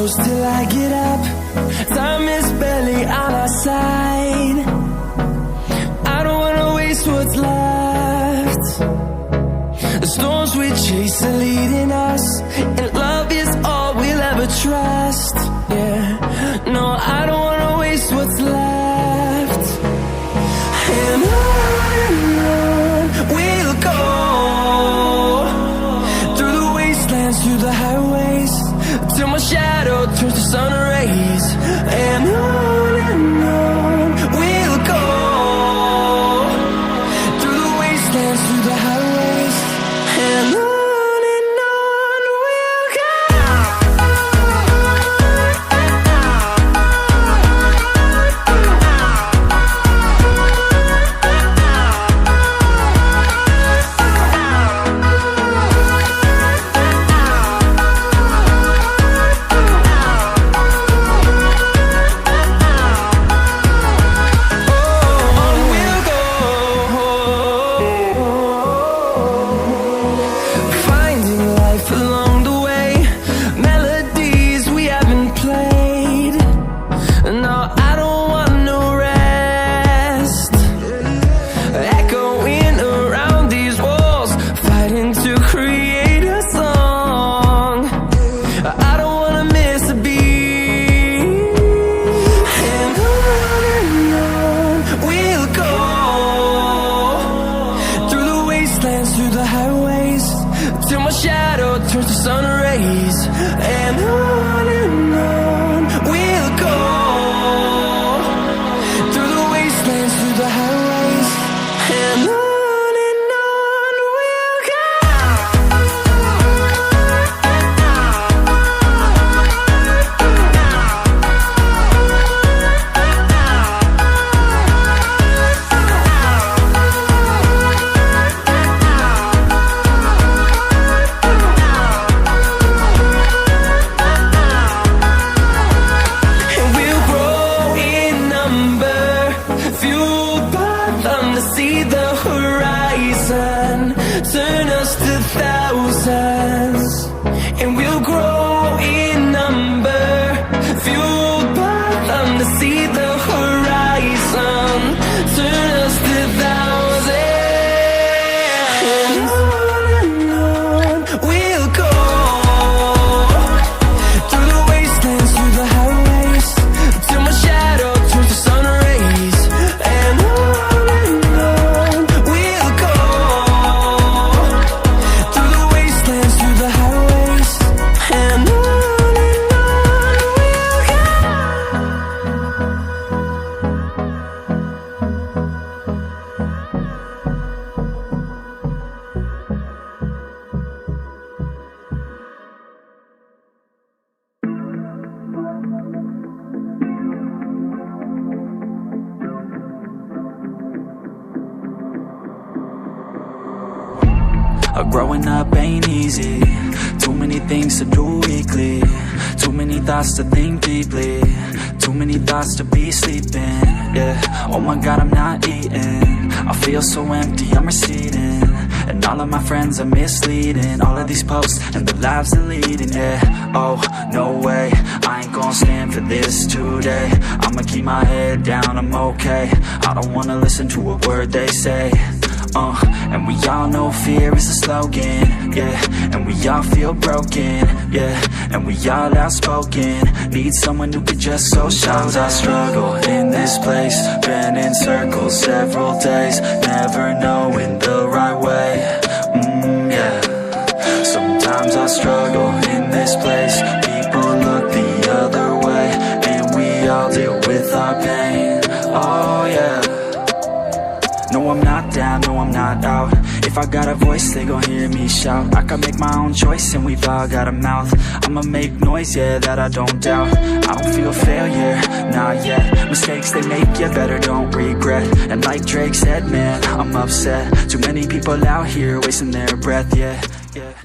close till I get up. Time is barely on our side. I don't wanna waste what's left. The storms we chase are leading us, and love is all we'll ever trust. Yeah, no, I don't wanna waste what's left. And on we'll go, through the wastelands, through the highways, till my shadow turns to sun rays. And on we'll go, through the wastelands, through the highways, and on we'll go. Through the highways, till my shadow turns to sun rays. And on we'll go, through the wastelands, through the highways, and on we'll go. See the horizon, turn us to thousands, and we'll grow in number, fueled by them. To see the horizon, turn us to thousands, and on we'll go, through the wastelands, through the highways, till my shadow turns to sun rays. And growing up ain't easy. Too many things to do weekly. Too many thoughts to think deeply. Too many thoughts to be sleeping. Yeah, oh my God, I'm not eating. I feel so empty, I'm receding. And all of my friends are misleading. All of these posts and the lives they're leading. Yeah, oh, no way, I ain't gonna stand for this today. I'ma keep my head down, I'm okay. I don't wanna listen to a word they say. And we all know fear is a slogan, yeah. And we all feel broken, yeah. And we all outspoken. Need someone who could just so shout. Sometimes I struggle in this place, been in circles several days, never knowing the right way, yeah. Sometimes I struggle in this place, people look the other way, and we all deal with our pain, oh yeah. No, I'm not down, no, I'm not out. If I got a voice, they gon' hear me shout. I can make my own choice and we've all got a mouth. I'ma make noise, yeah, that I don't doubt. I don't feel failure, not yet. Mistakes they make, you better don't regret. And like Drake said, man, I'm upset. Too many people out here wasting their breath, yeah, yeah.